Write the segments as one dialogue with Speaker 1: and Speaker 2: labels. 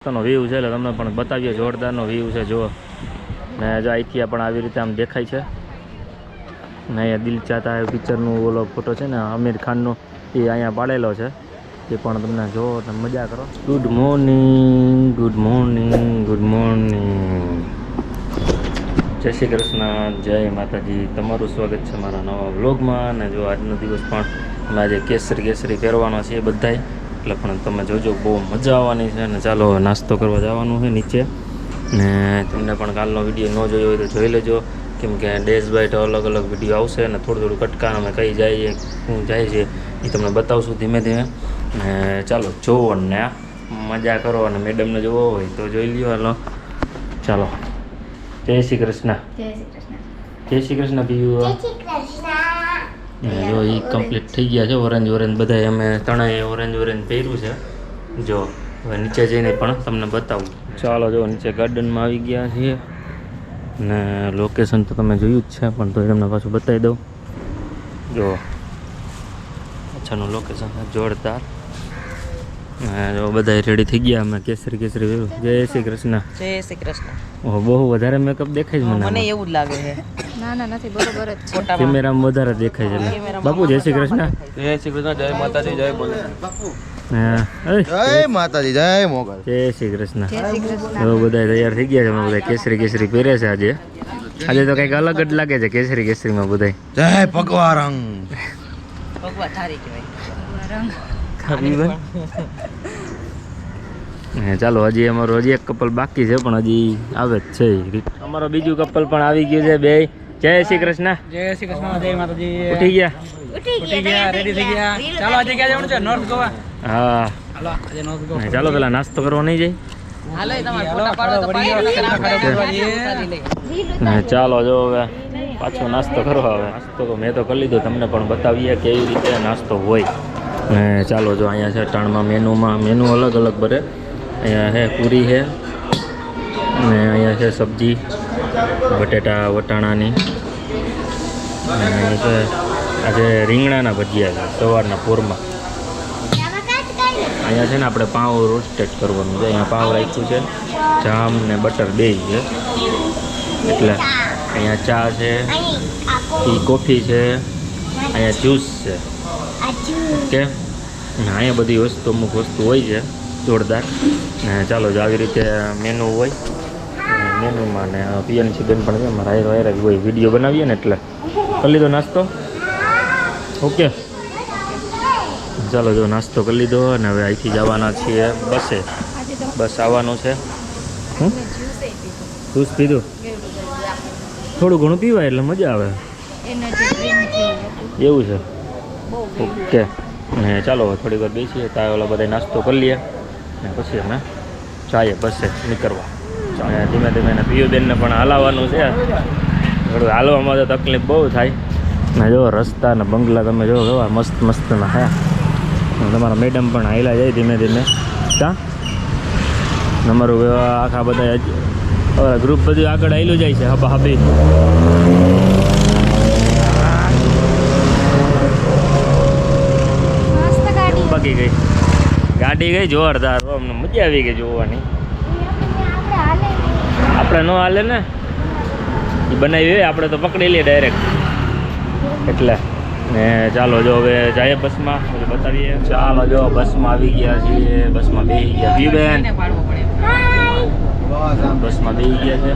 Speaker 1: નો view છે એટલે તમને પણ બતાવીએ જોરદારનો વ્યૂ છે જો ને જો અહીંથી પણ આવી રીતે આમ દેખાય છે ને અહીંયા દિલ ચાહતા હે પિક્ચરનું ઓલો ફોટો છે ને આમિર ખાનનો એ અહીંયા પાડેલો છે એ પણ તમને જો તમે મજા કરો. Good morning good morning good morning, જય શ્રી કૃષ્ણ, જય માતાજી. તમારું સ્વાગત છે મારા નવા વ્લોગમાં. અને જો આજનો દિવસ પણ આજે કેસરી પહેરવાનો છે બધાય, એટલે પણ તમે જોજો બહુ મજા આવવાની છે. અને ચાલો નાસ્તો કરવા જવાનું છે નીચે, ને તમને પણ કાલનો વિડીયો ન જોયો હોય તો જોઈ લેજો, કેમ કે ડેઝ બાય અલગ અલગ વિડીયો આવશે અને થોડું કટકાન અમે કઈ જઈએ શું જાય છે એ તમને બતાવશું ધીમે ધીમે. ને ચાલો જોવો ને મજા કરો, અને મેડમને જોવો હોય તો જોઈ લ્યો. હાલો ચાલો, જય શ્રી કૃષ્ણ. જય શ્રી કૃષ્ણ પીયુ. જો એ કમ્પ્લીટ થઈ ગયા છે. ઓરેન્જ બધા અમે ત્રણેય ઓરેન્જ પહેર્યું છે. જો હવે નીચે જઈને પણ તમને બતાવું. ચાલો જો નીચે ગાર્ડનમાં આવી ગયા છીએ, ને લોકેશન તો તમે જોયું જ છે, પણ તો તમને પાછું બતાવી દઉં. જો અચ્છાનું લોકેશન જોરદાર. જો બધા રેડી થઈ ગયા. અમે કેસરી પહેર્યું. જય શ્રી કૃષ્ણ.
Speaker 2: જય શ્રી કૃષ્ણ.
Speaker 1: ઓહો, બહુ વધારે મેકઅપ દેખાય છે
Speaker 2: મને એવું જ લાગે છે.
Speaker 3: ના ના નથી, બરોબર જ છે.
Speaker 1: કેમેરામાં વધારે દેખાય છે. બાપુ જય શ્રી કૃષ્ણ.
Speaker 4: જય શ્રી કૃષ્ણ, જય માતાજી, જય બોલે
Speaker 1: જય
Speaker 4: માતાજી, જય મોગલ,
Speaker 1: જય શ્રી કૃષ્ણ. હવે બધા તૈયાર થઈ ગયા છે. અમે બધા કેસરી પહેરે છે આજે. આજે તો કંઈક અલગ જ લાગે છે કેસરીમાં બધા.
Speaker 4: જય ભગવારંગ.
Speaker 2: ભગવા થારી કહેવાય.
Speaker 1: ચાલો હજી અમારું એક કપલ બાકી છે, પણ હજી આવે જ છે. અમારો બીજું કપલ પણ આવી ગયું છે. બે જય શ્રી કૃષ્ણ.
Speaker 5: જય શ્રી કૃષ્ણ, જય માતાજી.
Speaker 1: ઉઠી ગયા
Speaker 5: રેડી થઈ ગયા. ચાલો આજે ક્યાં જવાનું છે? નોર્થ ગોવા.
Speaker 1: હા
Speaker 5: હાલો આજે નોર્થ ગોવા.
Speaker 1: ચાલો પેલા નાસ્તો કરવા નહીં જાય.
Speaker 2: હાલો એ તમારે ફોટા પાડો તો પાડી.
Speaker 1: ચાલો જો હવે પાછો નાસ્તો કરવા. હવે નાસ્તો તો મેં તો કરી લીધો, તમને પણ બતાવીએ કેવી રીતે નાસ્તો હોય. ને ચાલો જો અહીંયા છે ટાણમાં મેનુ અલગ અલગ બને. અહીંયા છે પૂરી છે, ને અહીંયા છે સબ્જી બટેટા વટાણાની, અને છે આજે રીંગણાના ભજીયા છે સવારના પોરમાં. અહીંયા છે ને આપણે પાવ રોસ્ટેડ કરવાનું છે. અહીંયા પાવ રાખ્યું છે, જામ ને બટર બે છે. એટલે અહીંયા ચા છે, કોફી છે, અહીંયા જ્યુસ છે. ઓકે, ને અહીંયા બધી વસ્તુ અમુક વસ્તુ હોય છે જોરદાર. ને ચાલો જો આવી રીતે મેનુ હોય. મેનુમાં ને પિયાની બેન પણ છે મારા હાયર હોય. વિડીયો બનાવીએ ને એટલે કરી લીધો નાસ્તો. ઓકે ચાલો જો નાસ્તો કરી લીધો, અને હવે અહીંથી જવાના છીએ બસે. બસ આવવાનું છે. જ્યુસ પીધું, થોડું ઘણું પીવાય એટલે મજા આવે એવું છે. ઓકે, ને ચાલો થોડી વાર બેસીએ, ત્યાં ઓલા બધા નાસ્તો કરી લઈએ, ને પછી અમે જઈએ બસે નીકળવા. અને ધીમે ધીમે એને પિયુબેનને પણ હલાવવાનું છે. થોડું હાલવામાં તો તકલીફ બહુ થાય. ને જો રસ્તા ને બંગલા તમે જો કેવા મસ્તના હે. તમારા મેડમ પણ હાલ્યા જાય ધીમે ધીમે. ક્યાં તમારું આખા બધા ગ્રુપ બધું આગળ હાલ્યું જાય છે. હબી બાકી ગઈ ગાડી ગઈ જોરદાર. અમને મજા આવી ગઈ જોવાની. આપણે ન હાલે ને એ બનાવી હોય, આપણે તો પકડી લઈએ ડાયરેક્ટ. એટલે ને ચાલો જો હવે જઈએ બસમાં, બતાવીએ. ચાલો જો બસમાં આવી ગયા છીએ. બસમાં બેસી ગયા પીયુબેન, બસમાં બેસી ગયા છે.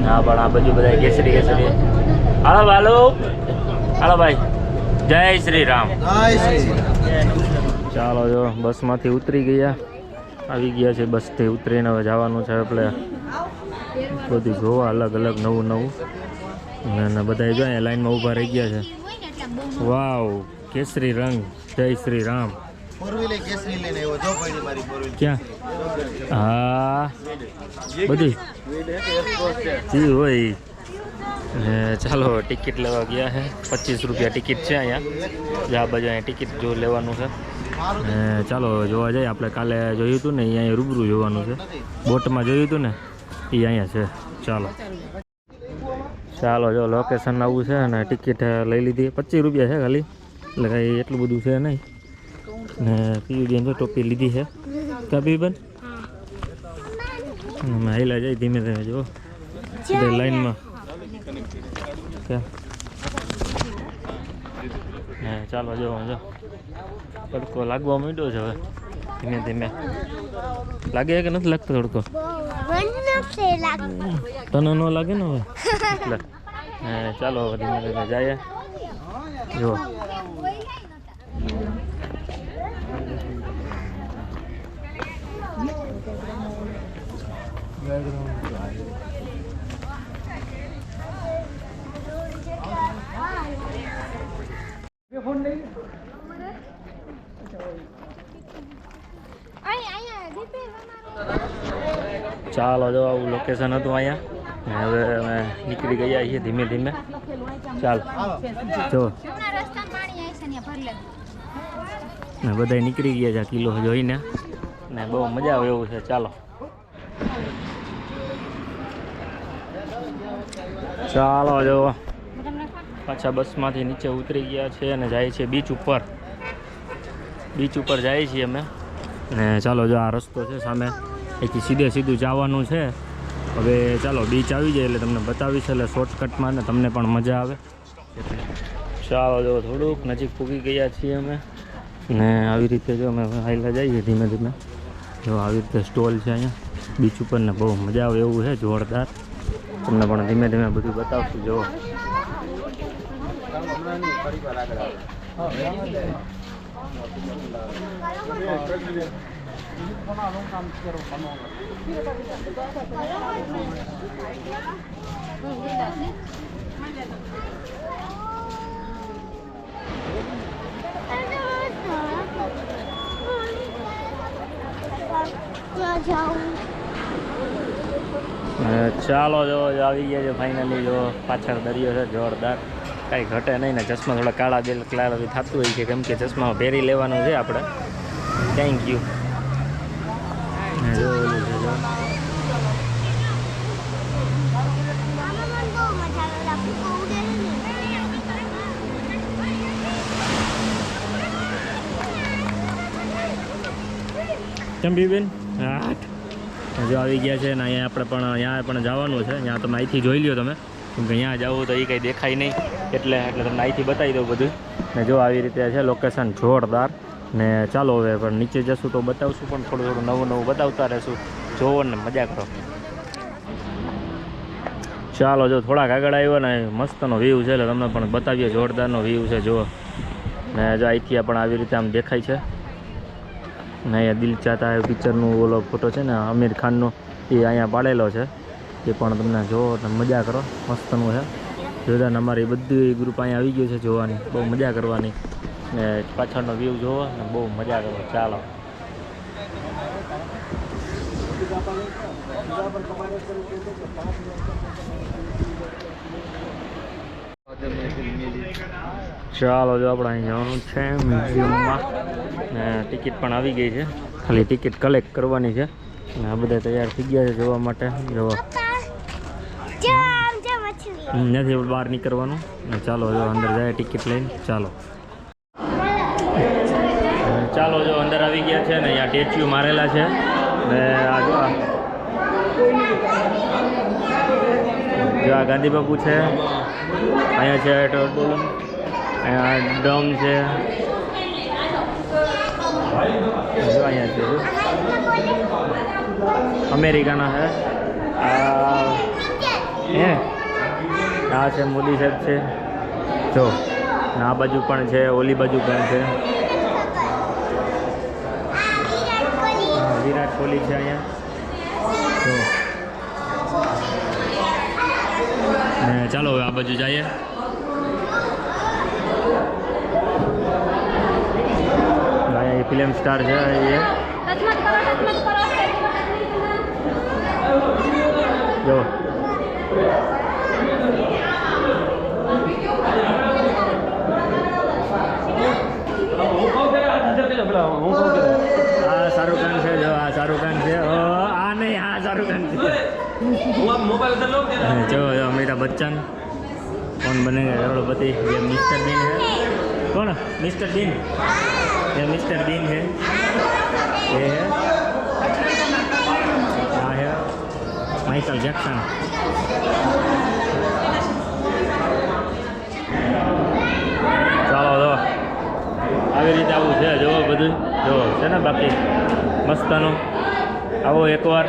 Speaker 1: ના પણ આ બધું બધા કેસરી. હાલો ભાઈ, જય શ્રી રામ. ચાલો જો બસમાંથી ઉતરી ગયા, આવી ગયા છે. બસથી ઉતરીને હવે જવાનું છે આપણે બધું જોવા અલગ અલગ નવું. અને બધા જો અહીંયા લાઈનમાં ઊભા રહી ગયા છે. વાવ, કેસરી રંગ, જય શ્રી રામ. ક્યાં? હા બધી જી હોય. ચાલો ટિકિટ લેવા ગયા છે. 25 રૂપિયા ટિકિટ છે અહીંયા. આ બાજુ અહીંયા ટિકિટ જો લેવાનું છે. ચાલો જોવા જઈએ. આપણે કાલે જોયું હતું ને એ અહીંયા રૂબરૂ જોવાનું છે. બોટમાં જોયું હતું ને એ અહીંયા છે. ચાલો જો લોકેશન આવું છે, અને ટિકિટ લઈ લીધી. 25 રૂપિયા છે ખાલી, એટલે કાંઈ એટલું બધું છે નહીં. ને પીયુબેન જો ટોપી લીધી છે. ક્યાં પીયુબેન? અમે હાઈલા જાય ધીમે ધીમે જો લાઈનમાં હા ચાલો જો જો તડકો લાગવા માંડ્યો છે હવે ધીમે ધીમે લાગે કે નથી લાગતો તડકો તને ન લાગે ને હવે એટલે હા ચાલો હવે ધીમે ધીમે જાય જો ચાલો જો આવું લોકેશન હતું અહીંયા હવે અમે નીકળી ગયા છીએ ધીમે ધીમે ચાલ જો ને બધા નીકળી ગયા છે કિલ્લો જોઈને ને બહુ મજા આવે એવું છે ચાલો ચાલો જો પાછા બસમાંથી નીચે ઉતરી ગયા છે અને જાય છે બીચ ઉપર જાય છીએ અમે ને ચાલો જો આ રસ્તો છે સામે અહીંથી સીધું જવાનું છે હવે ચાલો બીચ આવી જાય એટલે તમને બતાવીશ એટલે શોર્ટકટમાં ને તમને પણ મજા આવે ચાલો જો થોડુંક નજીક પૂગી ગયા છીએ અમે ને આવી રીતે જો અમે હાઈલા જઈએ ધીમે ધીમે જો આવી રીતે સ્ટોલ છે અહીંયા બીચ ઉપર ને બહુ મજા આવે એવું છે જોરદાર તમને પણ ધીમે ધીમે બધું બતાવશું જો ચાલો જો આવી ગયા છે ફાઇનલી જો પાછળ દરિયો છે જોરદાર કાંઈ ઘટે નહીં ને ચશ્મા થોડા કાળા બેલ કાળા થતું હોય છે કેમ કે ચશ્મા પહેરી લેવાનું છે આપણે થેન્ક યુ કેમ બેન જો આવી ગયા છે ને અહીંયા પણ જવાનું છે અહીંયા તમે અહીંથી જોઈ લ્યો તમે કેમ કે અહીંયા જાવ તો એ કંઈ દેખાય નહીં એટલે તમને અહીંથી બતાવી દઉં બધું ને જો આવી રીતે છે લોકેશન જોરદાર ને ચાલો હવે પણ નીચે જશું તો બતાવશું પણ થોડું નવું બતાવતા રહેશું જોવો ને મજા કરો ચાલો જો થોડાક આગળ આવ્યો ને મસ્તનો વ્યૂ છે એટલે તમને પણ બતાવીએ જોરદારનો વ્યૂ છે જો ને જો અહીંથી પણ આવી રીતે આમ દેખાય છે ને અહીંયા દિલ ચાહતા હે પિક્ચરનું ઓલો ફોટો છે ને આમિર ખાનનો એ અહીંયા પાડેલો છે એ પણ તમને જોવો ને મજા કરો મસ્તનું છે જોરદાર અમારી બધી ગ્રુપ અહીંયા આવી ગયું છે જોવાની બહુ મજા કરવાની ને પાછળનો વ્યૂ જોવો ને બહુ મજા કરો ચાલો ચાલો જો આપણે અહીં જવાનું છે મ્યુઝિયમમાં ને ટિકિટ પણ આવી ગઈ છે ખાલી ટિકિટ કલેક્ટ કરવાની છે ને આ બધા તૈયાર થઈ ગયા છે જોવા માટે જોવા નથી બહાર નીકળવાનું ને ચાલો જો અંદર જાય ટિકિટ લઈને ચાલો જો અંદર આવી ગયા છે ને અહીંયા સ્ટેચ્યુ મારેલા છે ને આ જો આ ગાંધી બાપુ છે અહીંયા છે ટોટોલમ અહીંયા ડમ છે જો અહીંયા છે અમેરિકાના છે આ છે મોદી સાહેબ છે જો આ બાજુ પણ છે ઓલી બાજુ પણ છે વિરાટ કોહલી છે અહીંયા જો ને ચાલો હવે આ બાજુ જઈએ અહીંયા ફિલ્મ સ્ટાર છે એ જો શાહરુખ ખાન છે જો આ શાહરુખ ખાન છે આ નહીં આ શાહરુખ ખાન છે જો અમિતાભ बच्चन कौन बनेगा करोड़पति ये मिस्टर बीन है कौन मिस्टर बीन ये मिस्टर बीन है ये है માઇકલ જેક્સન. ચાલો જો આવી રીતે આવું છે, જુઓ બધું જુઓ છે ને, બાકી મસ્તનું આવો એકવાર.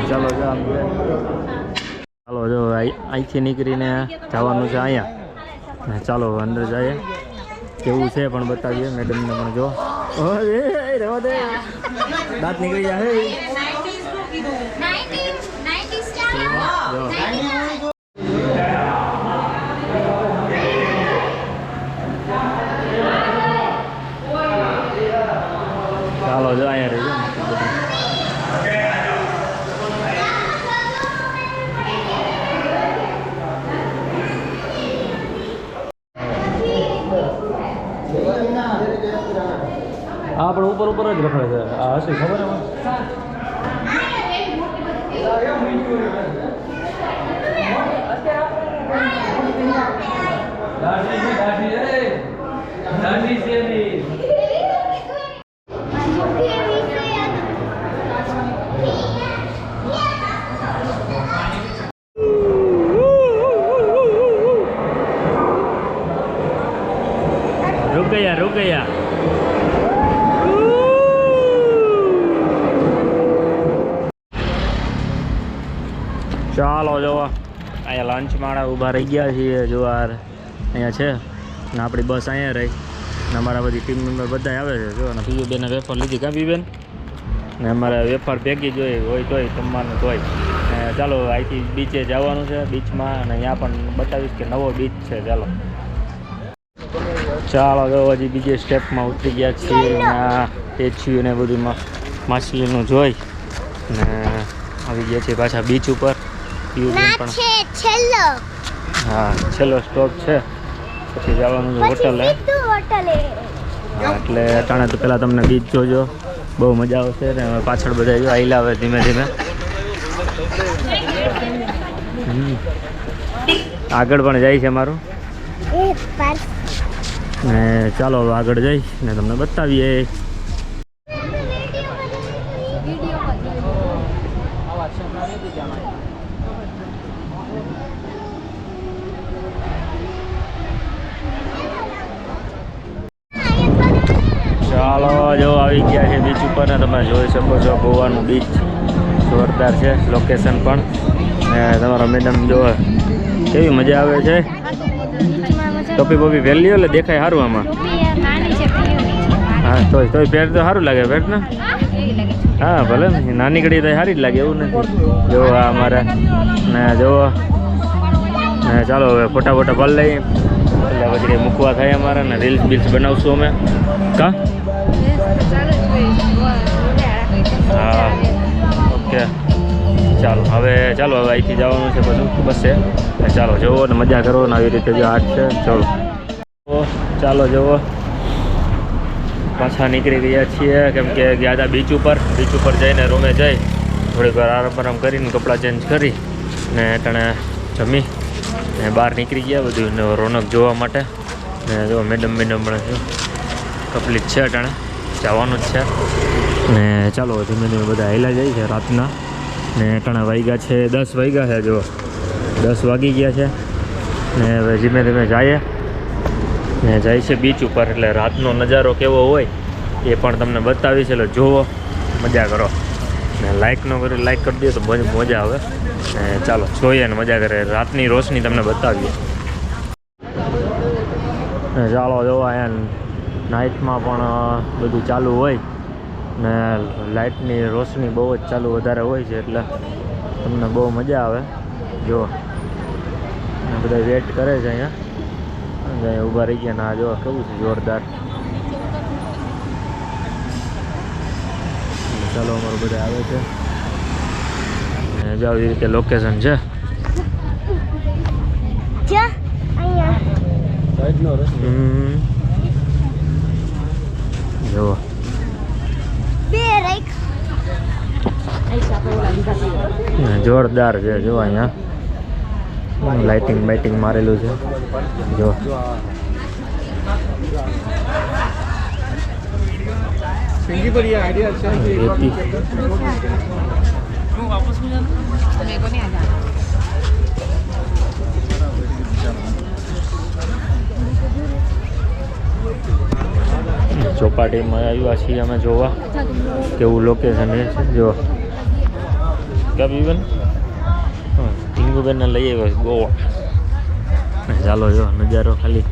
Speaker 1: ચાલો જો આમ છે. ચાલો જો અહીંથી નીકળીને જવાનું છે અહીંયા ને, ચાલો અંદર જઈએ, કેવું છે પણ બતાવીએ મેડમને પણ. જો રહેવા દે, દાંત નીકળી જાય. ચાલો જો અહીંયા રહેજો. હા પણ ઉપર ઉપર જ રખડે છે. આ હશે ખબર એમાં. रुक गया. ચાલો જો અહીંયા લંચ માળા ઊભા રહી ગયા છીએ. જો અહીંયા છે ને આપણી બસ અહીંયા રહી ને અમારા બધી ટીમ મેમ્બર બધા આવે છે. જો અને પીયુબેને વેફર લીધી. કાં પીયુબેન? ને અમારે વેફર ભેગી જોઈએ હોય તોય જમવાનું તોય. ચાલો અહીંથી બીચે જવાનું છે, બીચમાં, અને અહીંયા પણ બતાવીશ કે નવો બીચ છે. ચાલો જો હજી બીજે સ્ટેપમાં ઉતરી ગયા છીએ. આ ટેચ્યુ ને બધું માછલીનું જોઈ ને આવી ગયા છીએ પાછા બીચ ઉપર. હા છેલ્લો સ્ટોપ છે, પછી જવાનું છે હોટલે. હા એટલે અટાણે તો પહેલાં તમને બીચ જોજો, બહુ મજા આવશે. ને પાછળ બધા જો આઈલા આવે ધીમે ધીમે. આગળ પણ જાય છે મારું ને. ચાલો હવે આગળ જઈ ને તમને બતાવીએ. ચાલો જો આવી ગયા છે બીચ ઉપર ને તમે જોઈ શકો છો. ગોવાનું બીચ જોરદાર છે, લોકેશન પણ. ને તમારા મેડમ જો કેવી મજા આવે છે. ટોપી બોપી પહેરી લ્યો એટલે દેખાય સારું આમાં. હા તોય પહેર તો સારું લાગે. પહેર ને હા ભલે નાની ઘડી તો સારી જ લાગે, એવું નથી. જો આ અમારે ને જુઓ ને. ચાલો હવે ફોટા ફોટા ભરી લઈએ એટલે પછી કંઈ મૂકવા થાય અમારે ને. રીલ્સ બીલ્સ બનાવશું અમે. કા હા ઓકે. ચાલો હવે અહીંથી જવાનું છે બધું બસે. ચાલો જુઓ ને મજા કરો ને આવી રીતે જો આર્ટ છે. ચાલો જુઓ પાછા નીકળી ગયા છીએ, કેમ કે ગયા હતા બીચ ઉપર. બીચ ઉપર જઈને રૂમે જઈ થોડીક વાર આરામ કરીને કપડાં ચેન્જ કરી ને તણે જમી ને બહાર નીકળી ગયા બધું ને રોનક જોવા માટે. ને જો મેડમ પણ છે, કમ્પ્લીટ છે અટાણે જવાનું જ છે. ને ચાલો ધીમે ધીમે બધા હેલા જાય છે રાતના. ને અટાણા વાગ્યા છે 10 વાગ્યા છે. જો 10 વાગી ગયા છે ને હવે ધીમે ધીમે જઈએ ને જાય છે બીચ ઉપર. એટલે રાતનો નજારો કેવો હોય એ પણ તમને બતાવીશ, એટલે જુઓ મજા કરો. ને લાઇક ન કરી લાઇક કરી દો તો બહુ મજા આવે. ને ચાલો જોઈએ ને મજા કરે. રાતની રોશની તમને બતાવીએ. ચાલો જો અહીંયા નાઇટમાં પણ બધું ચાલુ હોય ને લાઇટની રોશની બહુ જ ચાલુ વધારે હોય છે, એટલે તમને બહુ મજા આવે. જો બધા વેટ કરે છે અહીંયા ઊભા રહી ગયા. ના જો કેવું છે જોરદાર. ચાલો અમારું બધા આવે છે ને જો આવી રીતે લોકેશન છે. જો જોરદાર છે. જો અહીંયા લાઇટિંગ મારેલું છે. જો રેતી
Speaker 3: તમે કોની આ જાણો?
Speaker 1: ચોપાટીમાં આવ્યા છીએ અમે જોવા કેવું લોકેશન છે જો કબીબન ટીંગુબેનને લઈ આવ્યો છે ગોવા. ચાલો જો નજારો ખાલી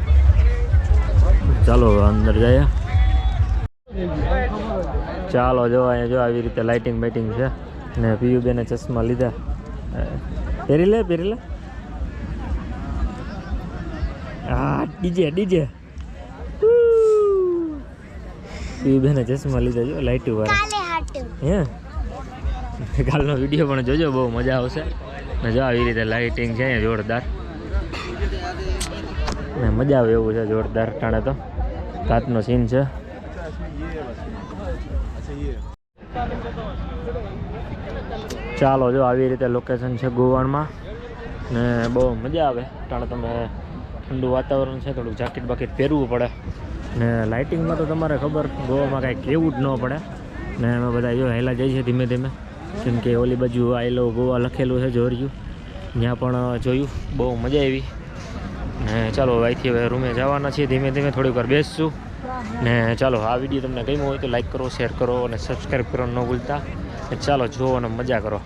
Speaker 1: ચાલો અંદર જાય. ચાલો જો અહીંયા જો આવી રીતે લાઇટિંગ બાઇટિંગ છે ને પીયુબેને ચશ્મા લીધા. પહેરી લે હા ડીજે પીયુબેને ચશ્મા લીધા જો લાઇટું વાળા હે કાલનો વિડીયો પણ જોજો બહુ મજા આવશે ને જો આવી રીતે લાઇટિંગ છે અહીંયા જોરદાર ને મજા આવે એવું છે જોરદાર. ટાણે તો રાતનો સીન છે. ચાલો જો આવી રીતે લોકેશન છે ગોવાણમાં ને બહુ મજા આવે. ટાણે તમે ઠંડુ વાતાવરણ છે થોડુંક જાકેટ બાકેટ પહેરવું પડે ને લાઇટિંગમાં તો તમારે ખબર ગોવામાં કાંઈ કહેવું જ ન પડે ને અમે બધા જો હેલા જઈએ છીએ ધીમે ધીમે કેમ કે ઓલી બાજુ આઈ લવ ગોવા લખેલું છે જોર્યું ત્યાં પણ જોયું બહુ મજા આવી ને ચાલો અહીંથી હવે રૂમે જવાના છીએ ધીમે ધીમે થોડીક વાર બેસશું ને ચાલો આ વિડીયો તમને ગમ્યો હોય તો લાઈક કરો શેર કરો અને સબસ્ક્રાઈબ કરવાનું ન ભૂલતા. ચાલો જુઓ અને મજા કરો.